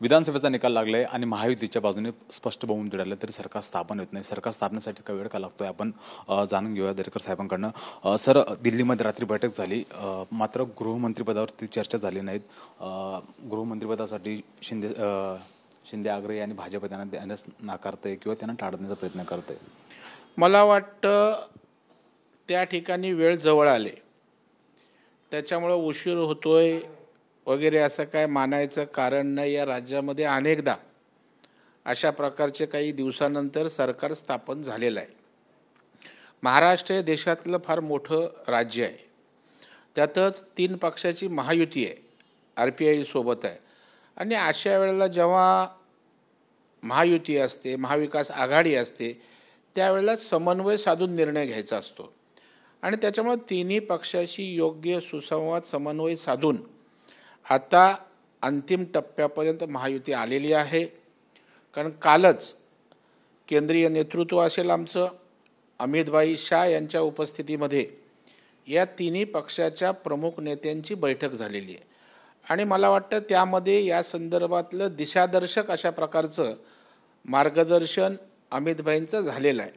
विधानसभेचा निकाल लागलाय आणि महायुतीच्या बाजूने स्पष्ट बहुमत मिळालं तरी सरकार स्थापन होत नाही. सरकार स्थापनेसाठी काही वेळ का लागतोय आपण जाणून घेऊया दरेकर साहेबांकडनं. सर, दिल्लीमध्ये रात्री बैठक झाली, मात्र गृहमंत्रीपदावरती चर्चा झाली नाहीत. गृहमंत्रीपदासाठी शिंदे आग्रही आणि भाजप त्यांना देण्यास नाकारतंय किंवा त्यांना टाळण्याचा प्रयत्न करतंय. मला वाटतं त्या ठिकाणी वेळ जवळ आले, त्याच्यामुळं उशीर होतोय वगैरे असं काय मानायचं कारण नाही. या राज्यामध्ये अनेकदा अशा प्रकारचे काही दिवसानंतर सरकार स्थापन झालेलं आहे. महाराष्ट्र हे देशातलं फार मोठं राज्य आहे. त्यातच 3 पक्षाची महायुती आहे, RPI सोबत आहे. आणि अशा वेळेला जेव्हा महायुती असते, महाविकास आघाडी असते, त्यावेळेला समन्वय साधून निर्णय घ्यायचा असतो. आणि त्याच्यामुळे तिन्ही पक्षाशी योग्य सुसंवाद समन्वय साधून आता अंतिम टप्प्यापर्यंत महायुती आलेली आहे. कारण कालच केंद्रीय नेतृत्व असेल आमचं, अमितभाई शाह यांच्या उपस्थितीमध्ये या तिन्ही पक्षाच्या प्रमुख नेत्यांची बैठक झालेली आहे. आणि मला वाटतं त्यामध्ये या संदर्भातलं दिशादर्शक अशा प्रकारचं मार्गदर्शन अमितभाईंचं झालेलं आहे.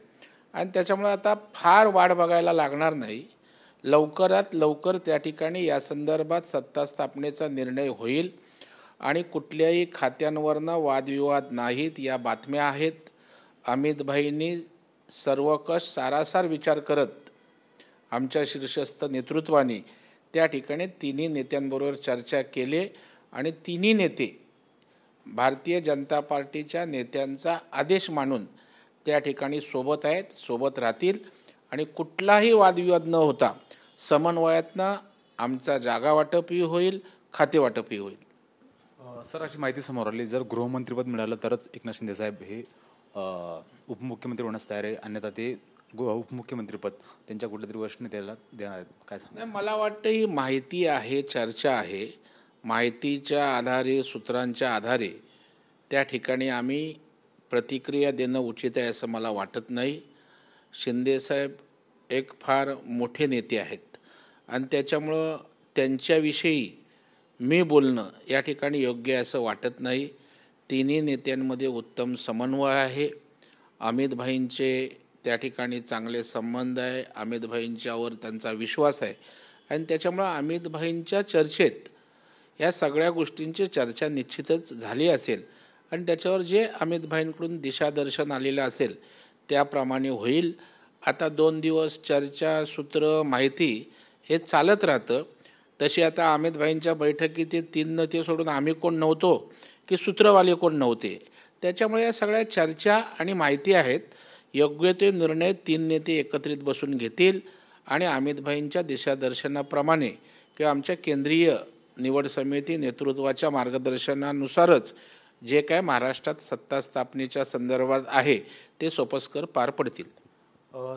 आणि त्याच्यामुळे आता फार वाट बघायला लागणार नाही. लवकरात लवकर त्या ठिकाणी या संदर्भात सत्ता स्थापनेचा निर्णय होईल आणि कुठल्याही खात्यांवरनं वादविवाद नाहीत, या बातम्या आहेत. अमितभाईंनी सर्वकष सारासार विचार करत आमच्या शीर्षस्थ नेतृत्वाने त्या ठिकाणी तिन्ही नेत्यांबरोबर चर्चा केली आणि तिन्ही नेते भारतीय जनता पार्टीच्या नेत्यांचा आदेश मानून त्या ठिकाणी सोबत आहेत, सोबत राहतील. आणि कुठलाही वादविवाद न होता समन्वयातनं आमचा जागा वाटपही होईल, खाते वाटपही होईल. सर, अशी माहिती समोर आली, जर गृहमंत्रीपद मिळालं तरच एकनाथ शिंदे साहेब हे उपमुख्यमंत्री होण्यास तयार आहे, अन्यथा ते उपमुख्यमंत्रीपद त्यांच्या कुठेतरी वरिष्ठ नेत्याला देणार आहेत. काय सांगा? मला वाटतं ही माहिती आहे, चर्चा आहे. माहितीच्या आधारे, सूत्रांच्या आधारे त्या ठिकाणी आम्ही प्रतिक्रिया देणं उचित आहे असं मला वाटत नाही. शिंदेसाहेब एक फार मोठे नेते आहेत आणि त्याच्यामुळं त्यांच्याविषयी मी बोलणं या ठिकाणी योग्य असं वाटत नाही. तिन्ही नेत्यांमध्ये उत्तम समन्वय आहे. अमितभाईंचे त्या ठिकाणी चांगले संबंध आहे, अमितभाईंच्यावर त्यांचा विश्वास आहे. आणि त्याच्यामुळं अमितभाईंच्या चर्चेत या सगळ्या गोष्टींची चर्चा निश्चितच झाली असेल आणि त्याच्यावर जे अमितभाईंकडून दिशादर्शन आलेलं असेल त्याप्रमाणे होईल. आता 2 दिवस चर्चा, सूत्र, माहिती हे चालत राहतं. तशी आता अमितभाईंच्या बैठकीत ते 3 नेते सोडून आम्ही कोण नव्हतो की सूत्रवाले कोण नव्हते. त्याच्यामुळे या सगळ्या चर्चा आणि माहिती आहेत. योग्य ते निर्णय 3 नेते एकत्रित बसून घेतील आणि अमितभाईंच्या दिशादर्शनाप्रमाणे किंवा आमच्या केंद्रीय निवड समिती नेतृत्वाच्या मार्गदर्शनानुसारच जे काय महाराष्ट्रात सत्ता स्थापनेच्या संदर्भात आहे ते सोपस्कर पार पडतील.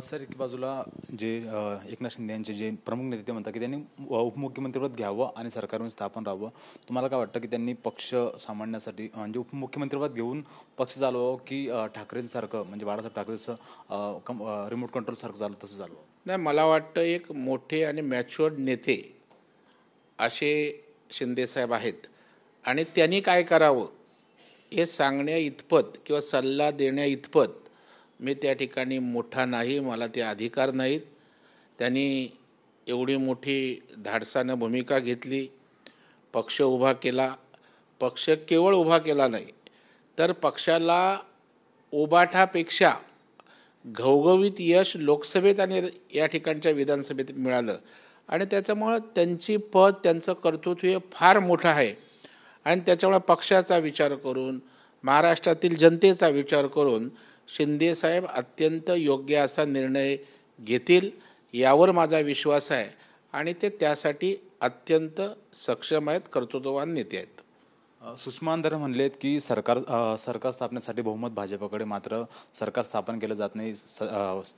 सर, एक बाजूला जे एकनाथ शिंदे यांचे जे प्रमुख नेते ते म्हणतात की त्यांनी उपमुख्यमंत्रीपद घ्यावं आणि सरकारमध्ये स्थापन राहावं. तुम्हाला काय वाटतं की त्यांनी पक्ष सामान्यासाठी म्हणजे उपमुख्यमंत्रीपद घेऊन पक्ष चालवावं की ठाकरेंसारखं म्हणजे बाळासाहेब ठाकरेचं रिमोट कंट्रोलसारखं झालं तसं झालं? नाही, मला वाटतं एक मोठे आणि मॅच्युअर्ड नेते असे शिंदेसाहेब आहेत आणि त्यांनी काय करावं हे सांगण्या इतपत किंवा सल्ला देण्या इतपत मी त्या ठिकाणी मोठा नाही, मला ते अधिकार नाहीत. त्यांनी एवढी मोठी धाडसानं भूमिका घेतली, पक्ष उभा केला. पक्ष केवळ उभा केला नाही तर पक्षाला उभाठापेक्षा घवघवीत यश लोकसभेत आणि या ठिकाणच्या विधानसभेत मिळालं. आणि त्याच्यामुळं त्यांची पद, त्यांचं कर्तृत्व हे फार मोठं आहे. आणि त्याच्यामुळे पक्षाचा विचार करून, महाराष्ट्रातील जनतेचा विचार करून शिंदेसाहेब अत्यंत योग्य असा निर्णय घेतील यावर माझा विश्वास आहे. आणि ते त्यासाठी अत्यंत सक्षम आहेत, कर्तृत्ववान नेते आहेत. सुषमा अंधारे म्हणलेत की सरकार स्थापनेसाठी बहुमत भाजपकडे, मात्र सरकार स्थापन केलं जात नाही,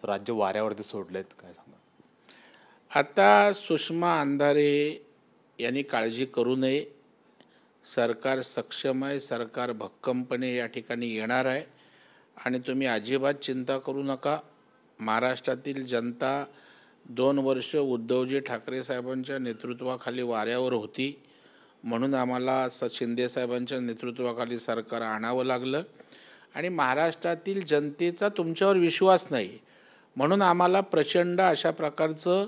राज्य वाऱ्यावरती सोडलेत. काय सांगा? आता सुषमा अंधारे यांनी काळजी करू नये. सरकार सक्षम आहे, सरकार भक्कमपणे या ठिकाणी येणार आहे आणि तुम्ही अजिबात चिंता करू नका. महाराष्ट्रातील जनता 2 वर्ष उद्धवजी ठाकरे साहेबांच्या नेतृत्वाखाली वाऱ्यावर होती. म्हणून आम्हाला शिंदे साहेबांच्या नेतृत्वाखाली सरकार आणावं लागलं आणि महाराष्ट्रातील जनतेचा तुमच्यावर विश्वास नाही म्हणून आम्हाला प्रचंड अशा प्रकारचं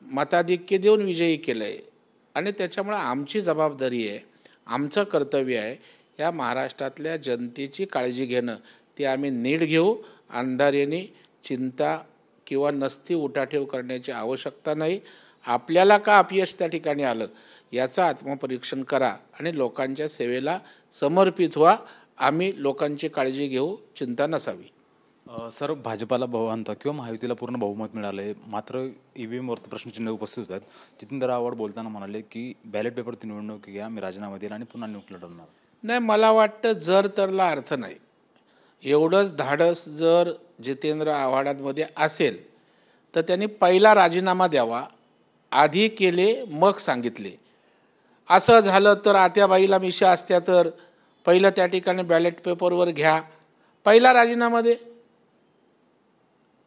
मताधिक्य देऊन विजयी केलं आहे आणि त्याच्यामुळे आमची जबाबदारी आहे, आमचं कर्तव्य आहे या महाराष्ट्रातल्या जनतेची काळजी घेणं. ती आम्ही नीट घेऊ. अंधारेने चिंता किंवा नसती उठाठेव करण्याची आवश्यकता नाही. आपल्याला का अपयश त्या ठिकाणी आलं याचं आत्मपरीक्षण करा आणि लोकांच्या सेवेला समर्पित व्हा. आम्ही लोकांची काळजी घेऊ, चिंता नसावी. सर, भाजपाला बहुमत किंवा महायुतीला पूर्ण बहुमत मिळाले, मात्र EVMवरती प्रश्नचिन्ह उपस्थित होतात. जितेंद्र आव्हाड बोलताना म्हणाले की बॅलेट पेपरची निवडणूक घ्या, मी राजीनामा देईल आणि पुन्हा निवडणूक लढवणार. नाही, मला वाटतं जर तरला अर्थ नाही. एवढंच धाडस जर जितेंद्र आव्हाडांमध्ये असेल तर त्यांनी पहिला राजीनामा द्यावा. आधी केले मग सांगितले. असं झालं तर आत्याबाईला मिशा असत्या तर पहिलं त्या ठिकाणी बॅलेट पेपरवर घ्या, पहिला राजीनामा दे,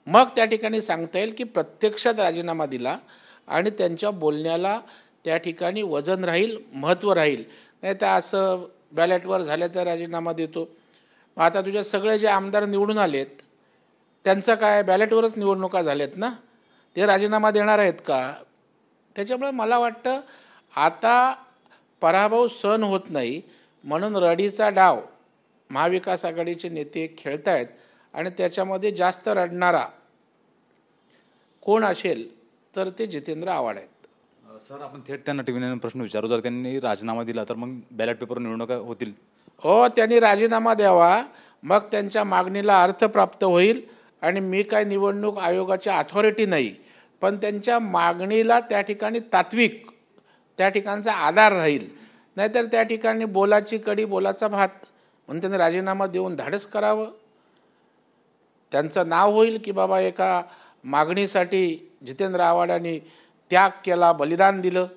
मग त्या ठिकाणी सांगता येईल की प्रत्यक्षात राजीनामा दिला आणि त्यांच्या बोलण्याला त्या ठिकाणी वजन राहील, महत्त्व राहील. नाही तर असं बॅलेटवर झालं तर राजीनामा देतो. आता तुझ्या सगळे जे आमदार निवडून आलेत त्यांचं काय, बॅलेटवरच निवडणुका झाल्यात ना, ते राजीनामा देणार आहेत का? त्याच्यामुळे मला वाटतं आता पराभव सहन होत नाही म्हणून रडीचा डाव महाविकास आघाडीचे नेते खेळत आहेत आणि त्याच्यामध्ये जास्त रडणारा कोण असेल तर ते जितेंद्र आव्हाड आहेत. सर, आपण थेट त्यांना टीव्हीने प्रश्न विचारू, जर त्यांनी राजीनामा दिला तर मग बॅलेट पेपर निवडणुका होतील? हो, त्यांनी राजीनामा द्यावा, मग त्यांच्या मागणीला अर्थ प्राप्त होईल. आणि मी काय निवडणूक आयोगाची अथॉरिटी नाही, पण त्यांच्या मागणीला त्या ठिकाणी तात्विक त्या ठिकाणचा आधार राहील. नाहीतर त्या ठिकाणी बोलाची कडी बोलाचा भात म्हणून त्यांनी राजीनामा देऊन धाडस करावं. त्यांचं नाव होईल की बाबा एका मागणीसाठी जितेंद्र आव्हाडांनी त्याग केला, बलिदान दिलं.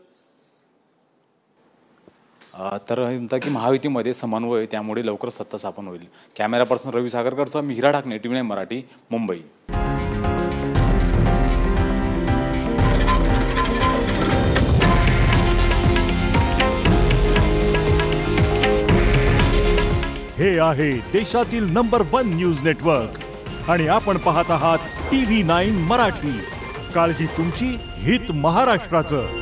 तर म्हणता की महायुतीमध्ये समन्वय, त्यामुळे लवकर सत्ता स्थापन होईल. कॅमेरा पर्सन रवी सागरकरचा मिहिरा ढाकणे, TV9 मराठी, मुंबई. हे आहे देशातील नंबर 1 न्यूज नेटवर्क आणि आपण पाहत आहात TV9 मराठी. काळजी तुमची, हित महाराष्ट्राचं.